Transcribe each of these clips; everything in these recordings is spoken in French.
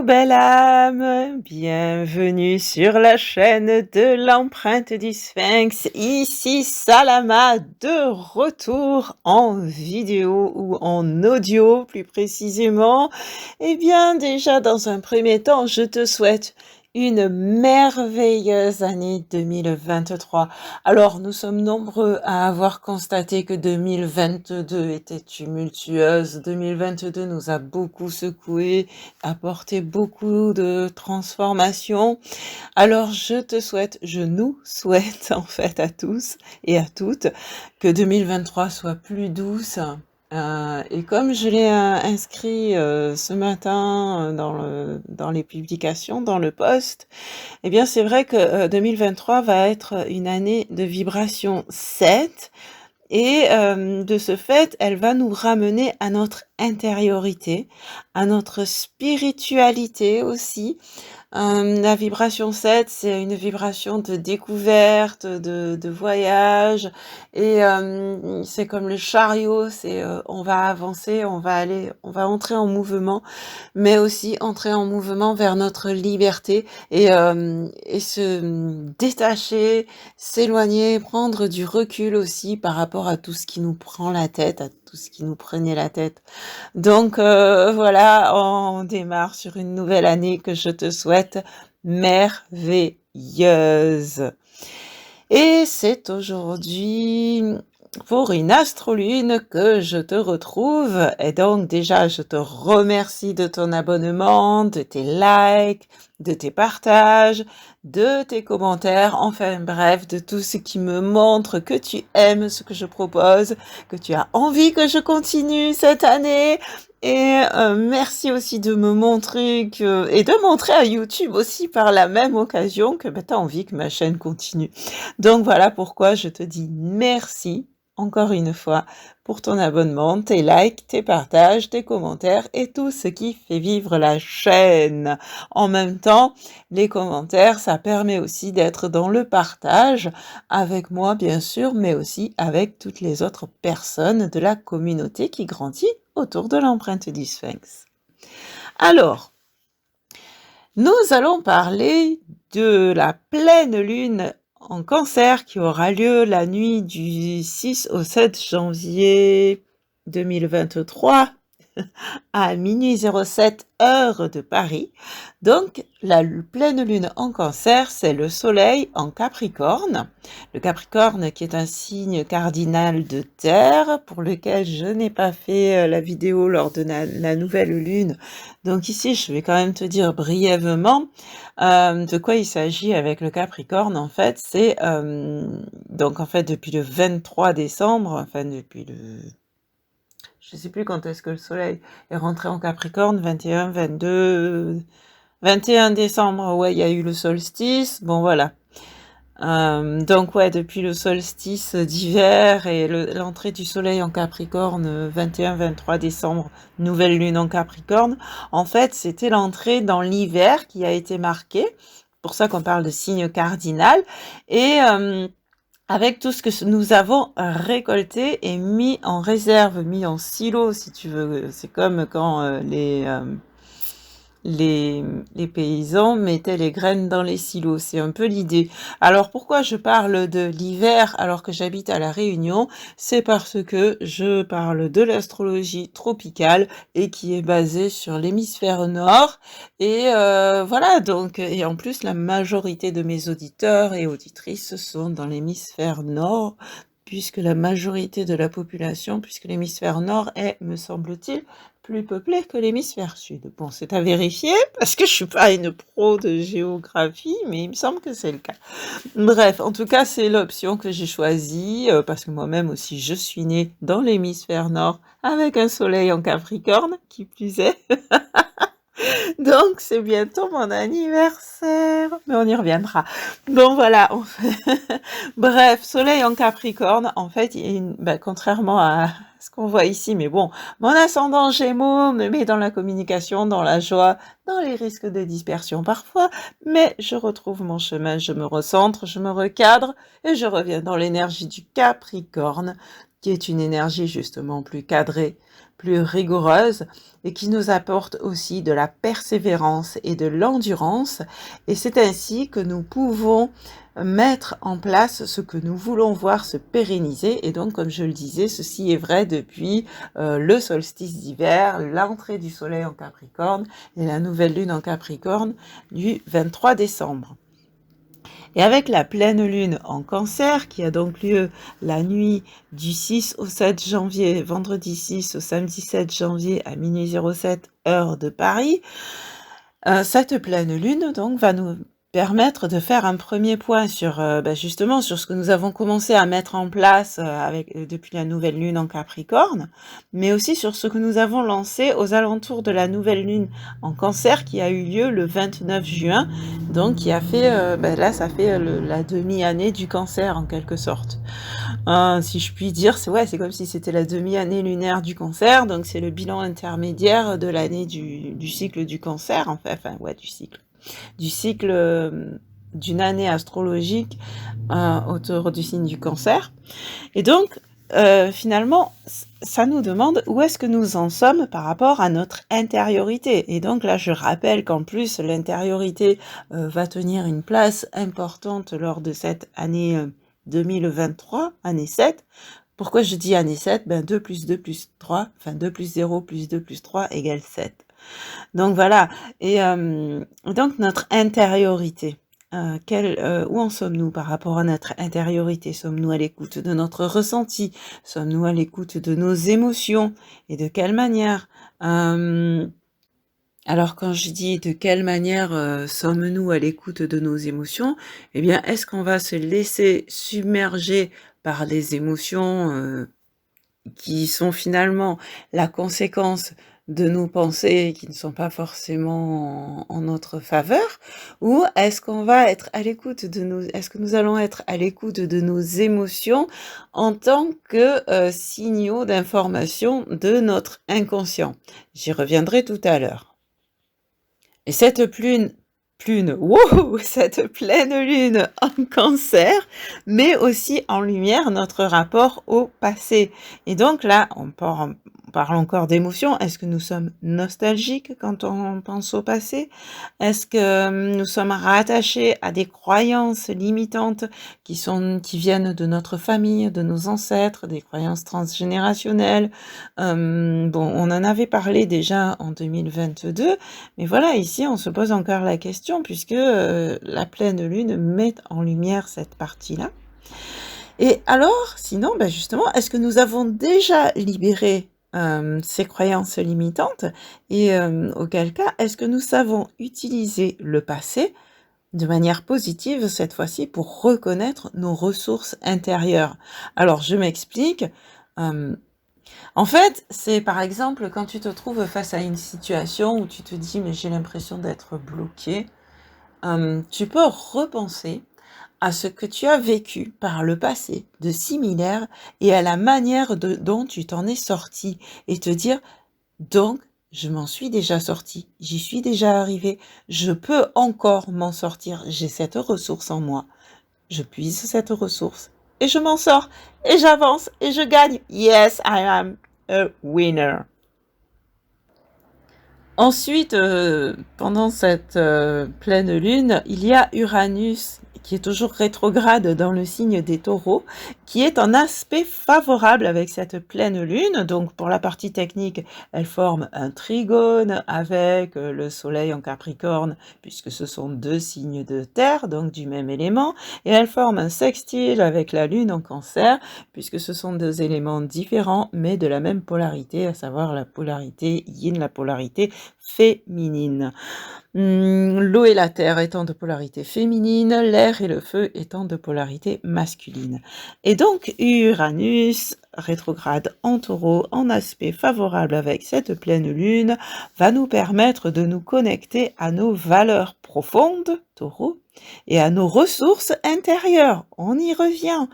belle âme, bienvenue sur la chaîne de l'empreinte du Sphinx. Ici Salama, de retour en vidéo ou en audio plus précisément. Eh bien déjà dans un premier temps, je te souhaite une merveilleuse année 2023. Alors, nous sommes nombreux à avoir constaté que 2022 était tumultueuse. 2022 nous a beaucoup secoué, apporté beaucoup de transformations. Alors, je nous souhaite en fait à tous et à toutes que 2023 soit plus douce. Et comme je l'ai inscrit ce matin dans les publications, dans le post, eh bien, c'est vrai que 2023 va être une année de vibration 7 et de ce fait, elle va nous ramener à notre intériorité, à notre spiritualité aussi. La vibration 7, c'est une vibration de découverte, de voyage et c'est comme le chariot, c'est, on va avancer, on va entrer en mouvement, mais aussi entrer en mouvement vers notre liberté et se détacher, s'éloigner, prendre du recul aussi par rapport à tout ce qui nous prend la tête, à tout ce qui nous prenait la tête. Donc voilà, on démarre sur une nouvelle année que je te souhaite merveilleuse. Et c'est aujourd'hui pour une astrolune que je te retrouve. Et donc déjà, je te remercie de ton abonnement, de tes likes, de tes partages, de tes commentaires, enfin bref, de tout ce qui me montre que tu aimes ce que je propose, que tu as envie que je continue cette année. Et merci aussi de me montrer et de montrer à YouTube aussi par la même occasion que tu as envie que ma chaîne continue. Donc voilà pourquoi je te dis merci encore une fois pour ton abonnement, tes likes, tes partages, tes commentaires et tout ce qui fait vivre la chaîne. En même temps, les commentaires, ça permet aussi d'être dans le partage avec moi bien sûr, mais aussi avec toutes les autres personnes de la communauté qui grandit autour de l'empreinte du Sphinx. Alors, nous allons parler de la pleine lune en Cancer qui aura lieu la nuit du 6 au 7 janvier 2023 à minuit 07 heure de Paris. Donc, la pleine lune en Cancer, c'est le soleil en Capricorne. Le Capricorne qui est un signe cardinal de terre pour lequel je n'ai pas fait la vidéo lors de la nouvelle lune. Donc ici, je vais quand même te dire brièvement de quoi il s'agit avec le Capricorne. En fait, c'est donc en fait depuis le 23 décembre, enfin depuis le... Je ne sais plus quand est-ce que le soleil est rentré en Capricorne, 21, 22, 21 décembre, ouais, il y a eu le solstice, bon voilà. Donc ouais, depuis le solstice d'hiver et l'entrée du soleil en Capricorne, 21-23 décembre, nouvelle lune en Capricorne, en fait, c'était l'entrée dans l'hiver qui a été marquée, pour ça qu'on parle de signe cardinal, et avec tout ce que nous avons récolté et mis en réserve, mis en silo, si tu veux. C'est comme quand les paysans mettaient les graines dans les silos, c'est un peu l'idée. Alors pourquoi je parle de l'hiver alors que j'habite à La Réunion? C'est parce que je parle de l'astrologie tropicale et qui est basée sur l'hémisphère nord. Et voilà, donc, et en plus la majorité de mes auditeurs et auditrices sont dans l'hémisphère nord, puisque la majorité de la population, puisque l'hémisphère nord est, me semble-t-il, plus peuplé que l'hémisphère sud. Bon, c'est à vérifier, parce que je suis pas une pro de géographie, mais il me semble que c'est le cas. Bref, en tout cas, c'est l'option que j'ai choisie, parce que moi-même aussi, je suis née dans l'hémisphère nord, avec un soleil en Capricorne, qui plus est. Donc, c'est bientôt mon anniversaire, mais on y reviendra. Bon, voilà. Bref, soleil en Capricorne, en fait, contrairement à ce qu'on voit ici, mais bon, mon ascendant Gémeaux me met dans la communication, dans la joie, dans les risques de dispersion parfois, mais je retrouve mon chemin, je me recentre, je me recadre, et je reviens dans l'énergie du Capricorne, qui est une énergie justement plus cadrée, plus rigoureuse et qui nous apporte aussi de la persévérance et de l'endurance. Et c'est ainsi que nous pouvons mettre en place ce que nous voulons voir se pérenniser. Et donc, comme je le disais, ceci est vrai depuis le solstice d'hiver, l'entrée du soleil en Capricorne et la nouvelle lune en Capricorne du 23 décembre. Et avec la pleine lune en Cancer, qui a donc lieu la nuit du 6 au 7 janvier, vendredi 6 au samedi 7 janvier à minuit 07 heure de Paris, cette pleine lune donc va nous permettre de faire un premier point sur justement sur ce que nous avons commencé à mettre en place depuis la nouvelle lune en Capricorne, mais aussi sur ce que nous avons lancé aux alentours de la nouvelle lune en Cancer qui a eu lieu le 29 juin, donc qui a fait là ça fait la demi-année du Cancer en quelque sorte. Si je puis dire, c'est comme si c'était la demi-année lunaire du Cancer, donc c'est le bilan intermédiaire de l'année du cycle du Cancer, du cycle d'une année astrologique autour du signe du Cancer. Et donc, finalement, ça nous demande où est-ce que nous en sommes par rapport à notre intériorité. Et donc là, je rappelle qu'en plus, l'intériorité va tenir une place importante lors de cette année 2023, année 7. Pourquoi je dis année 7 ? 2 plus 2 plus 3, 2 plus 0 plus 2 plus 3 égale 7. Donc voilà, et donc notre intériorité, où en sommes-nous par rapport à notre intériorité ? Sommes-nous à l'écoute de notre ressenti ? Sommes-nous à l'écoute de nos émotions ? Et de quelle manière ? Alors quand je dis de quelle manière sommes-nous à l'écoute de nos émotions ? Eh bien, est-ce qu'on va se laisser submerger par des émotions qui sont finalement la conséquence de nos pensées qui ne sont pas forcément en notre faveur, ou est-ce qu'on va être à l'écoute est-ce que nous allons être à l'écoute de nos émotions en tant que signaux d'information de notre inconscient ? J'y reviendrai tout à l'heure. Et cette cette pleine lune en Cancer met aussi en lumière notre rapport au passé. Et donc là, on parle encore d'émotions. Est-ce que nous sommes nostalgiques quand on pense au passé ? Est-ce que nous sommes rattachés à des croyances limitantes qui viennent de notre famille, de nos ancêtres, des croyances transgénérationnelles ? On en avait parlé déjà en 2022, mais voilà, ici on se pose encore la question puisque la pleine lune met en lumière cette partie-là. Et alors, sinon, justement, est-ce que nous avons déjà libéré ces croyances limitantes ? Et auquel cas, est-ce que nous savons utiliser le passé de manière positive cette fois-ci pour reconnaître nos ressources intérieures ? Alors, je m'explique. En fait, c'est par exemple quand tu te trouves face à une situation où tu te dis « mais j'ai l'impression d'être bloqué », tu peux repenser à ce que tu as vécu par le passé de similaire et à la manière dont tu t'en es sorti et te dire « donc, je m'en suis déjà sorti, j'y suis déjà arrivé, je peux encore m'en sortir, j'ai cette ressource en moi, je puise cette ressource et je m'en sors et j'avance et je gagne. Yes, I am a winner. » Ensuite, pendant cette pleine lune, il y a Uranus qui est toujours rétrograde dans le signe des Taureaux, qui est en aspect favorable avec cette pleine lune. Donc pour la partie technique, elle forme un trigone avec le soleil en Capricorne, puisque ce sont deux signes de terre, donc du même élément, et elle forme un sextile avec la lune en Cancer, puisque ce sont deux éléments différents, mais de la même polarité, à savoir la polarité yin, la polarité féminine. L'eau et la terre étant de polarité féminine, l'air et le feu étant de polarité masculine. Et donc Uranus, rétrograde en Taureau, en aspect favorable avec cette pleine lune, va nous permettre de nous connecter à nos valeurs profondes, Taureau, et à nos ressources intérieures. On y revient.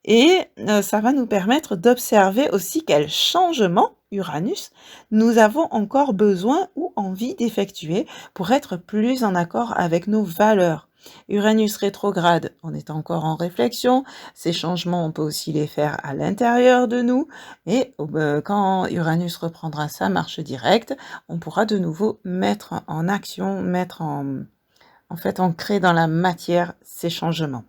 Et ça va nous permettre d'observer aussi quels changements Uranus, nous avons encore besoin ou envie d'effectuer pour être plus en accord avec nos valeurs. Uranus rétrograde, on est encore en réflexion. Ces changements, on peut aussi les faire à l'intérieur de nous. Et quand Uranus reprendra sa marche directe, on pourra de nouveau mettre en action, en fait, ancrer dans la matière ces changements.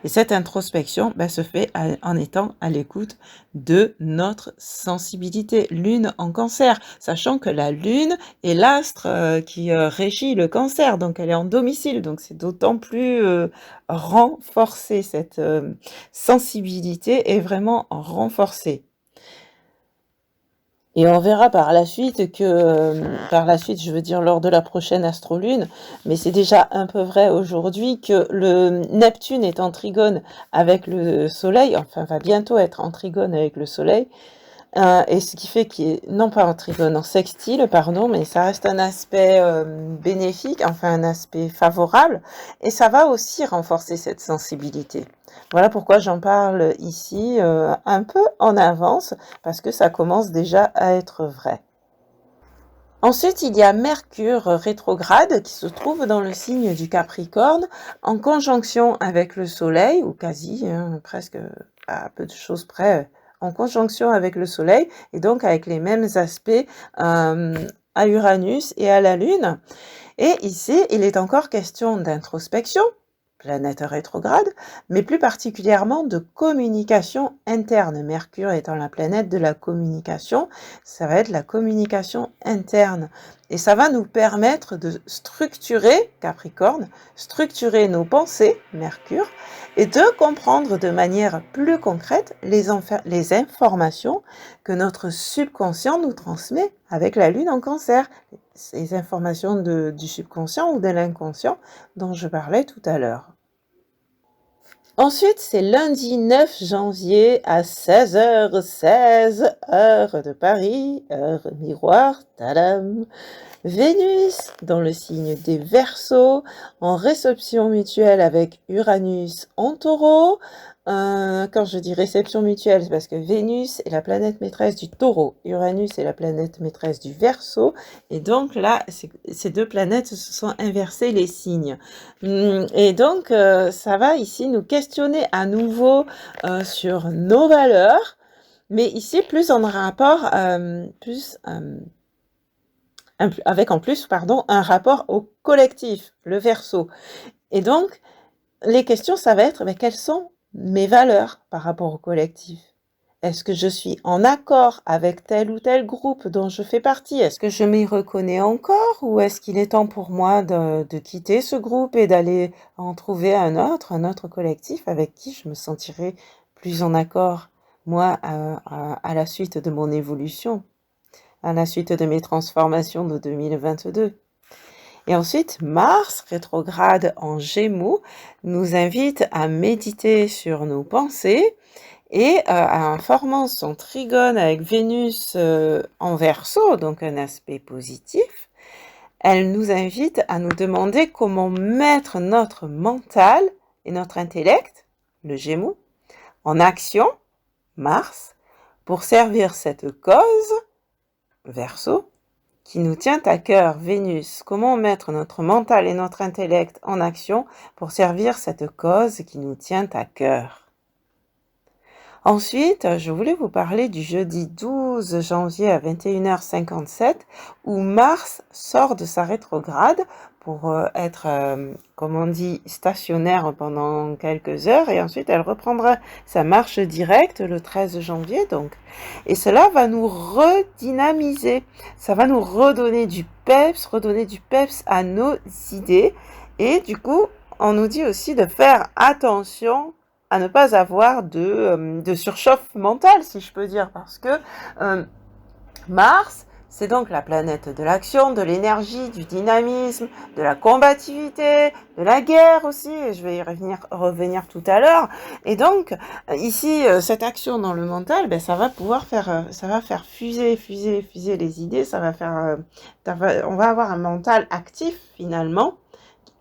Et cette introspection se fait en étant à l'écoute de notre sensibilité. Lune en Cancer, sachant que la Lune est l'astre qui régit le Cancer, donc elle est en domicile, donc c'est d'autant plus renforcé, cette sensibilité est vraiment renforcée. Et on verra par la suite je veux dire lors de la prochaine astrolune, mais c'est déjà un peu vrai aujourd'hui, que le Neptune est en trigone avec le Soleil, enfin va bientôt être en trigone avec le Soleil, et ce qui fait qu'il est, non pas en trigone, en sextile, pardon, mais ça reste un aspect bénéfique, enfin un aspect favorable, et ça va aussi renforcer cette sensibilité. Voilà pourquoi j'en parle ici un peu en avance, parce que ça commence déjà à être vrai. Ensuite, il y a Mercure rétrograde qui se trouve dans le signe du Capricorne, en conjonction avec le Soleil, ou quasi, presque à peu de choses près, en conjonction avec le Soleil, et donc avec les mêmes aspects à Uranus et à la Lune. Et ici, il est encore question d'introspection, planète rétrograde, mais plus particulièrement de communication interne. Mercure étant la planète de la communication, ça va être la communication interne. Et ça va nous permettre de structurer, Capricorne, structurer nos pensées, Mercure, et de comprendre de manière plus concrète les informations que notre subconscient nous transmet avec la Lune en Cancer. Ces informations du subconscient ou de l'inconscient dont je parlais tout à l'heure. Ensuite, c'est lundi 9 janvier à 16h16, heure de Paris, heure miroir, tadam. Vénus, dans le signe des Verseaux, en réception mutuelle avec Uranus en Taureau. Quand je dis réception mutuelle, c'est parce que Vénus est la planète maîtresse du Taureau, Uranus est la planète maîtresse du Verseau, et donc là, ces deux planètes se sont inversées les signes. Et donc, ça va ici nous questionner à nouveau sur nos valeurs, mais ici plus en rapport, avec en plus, un rapport au collectif, le Verseau. Et donc, les questions, ça va être, quelles sont mes valeurs par rapport au collectif? Est-ce que je suis en accord avec tel ou tel groupe dont je fais partie? Est-ce que je m'y reconnais encore, ou est-ce qu'il est temps pour moi de quitter ce groupe et d'aller en trouver un autre collectif avec qui je me sentirai plus en accord, moi, à la suite de mon évolution, à la suite de mes transformations de 2022? Et ensuite, Mars, rétrograde en Gémeaux, nous invite à méditer sur nos pensées, et en formant son trigone avec Vénus en Verseau, donc un aspect positif, elle nous invite à nous demander comment mettre notre mental et notre intellect, le Gémeaux, en action, Mars, pour servir cette cause, Verseau, qui nous tient à cœur, Vénus. Comment mettre notre mental et notre intellect en action pour servir cette cause qui nous tient à cœur? Ensuite, je voulais vous parler du jeudi 12 janvier à 21h57, où Mars sort de sa rétrograde pour être, comme on dit, stationnaire pendant quelques heures, et ensuite elle reprendra sa marche directe le 13 janvier, donc. Et cela va nous redynamiser, ça va nous redonner du peps à nos idées, et du coup, on nous dit aussi de faire attention à ne pas avoir de surchauffe mentale, si je peux dire, parce que Mars, c'est donc la planète de l'action, de l'énergie, du dynamisme, de la combativité, de la guerre aussi, et je vais y revenir tout à l'heure. Et donc, ici, cette action dans le mental, ça va pouvoir faire fuser les idées, on va avoir un mental actif finalement,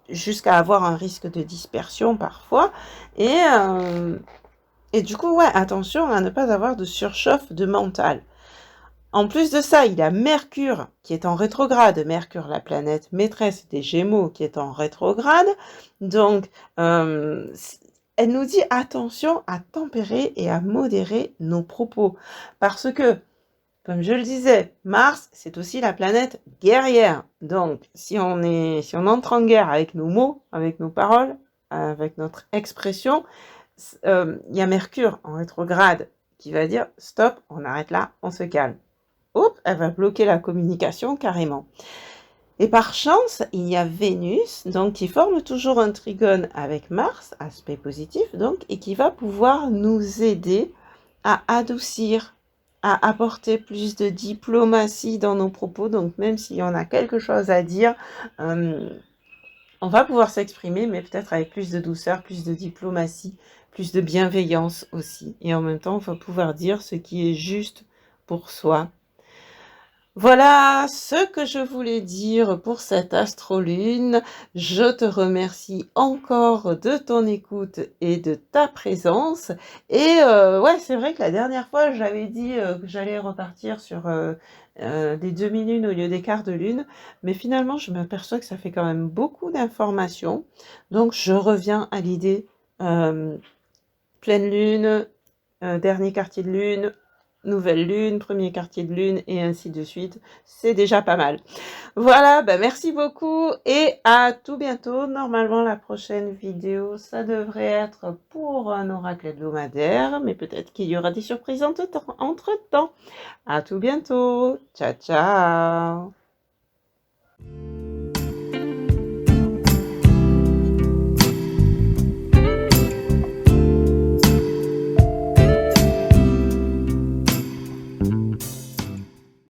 jusqu'à avoir un risque de dispersion parfois, et du coup, attention à ne pas avoir de surchauffe de mental. En plus de ça, il y a Mercure qui est en rétrograde. Mercure, la planète maîtresse des Gémeaux, qui est en rétrograde. Donc, elle nous dit attention à tempérer et à modérer nos propos. Parce que, comme je le disais, Mars, c'est aussi la planète guerrière. Donc, si on entre en guerre avec nos mots, avec nos paroles, avec notre expression, il y a Mercure en rétrograde qui va dire stop, on arrête là, on se calme. Hop, elle va bloquer la communication carrément. Et par chance, il y a Vénus, donc qui forme toujours un trigone avec Mars, aspect positif donc, et qui va pouvoir nous aider à adoucir, à apporter plus de diplomatie dans nos propos. Donc même si on a quelque chose à dire, on va pouvoir s'exprimer, mais peut-être avec plus de douceur, plus de diplomatie, plus de bienveillance aussi. Et en même temps, on va pouvoir dire ce qui est juste pour soi. Voilà ce que je voulais dire pour cette astrolune. Je te remercie encore de ton écoute et de ta présence. Et ouais, c'est vrai que la dernière fois, j'avais dit que j'allais repartir sur des demi-lunes au lieu des quarts de lune. Mais finalement, je m'aperçois que ça fait quand même beaucoup d'informations. Donc, je reviens à l'idée pleine lune, dernier quartier de lune, nouvelle lune, premier quartier de lune, et ainsi de suite. C'est déjà pas mal. Voilà, bah merci beaucoup et à tout bientôt. Normalement, la prochaine vidéo, ça devrait être pour un oracle hebdomadaire, mais peut-être qu'il y aura des surprises entre-temps. À tout bientôt. Ciao, ciao.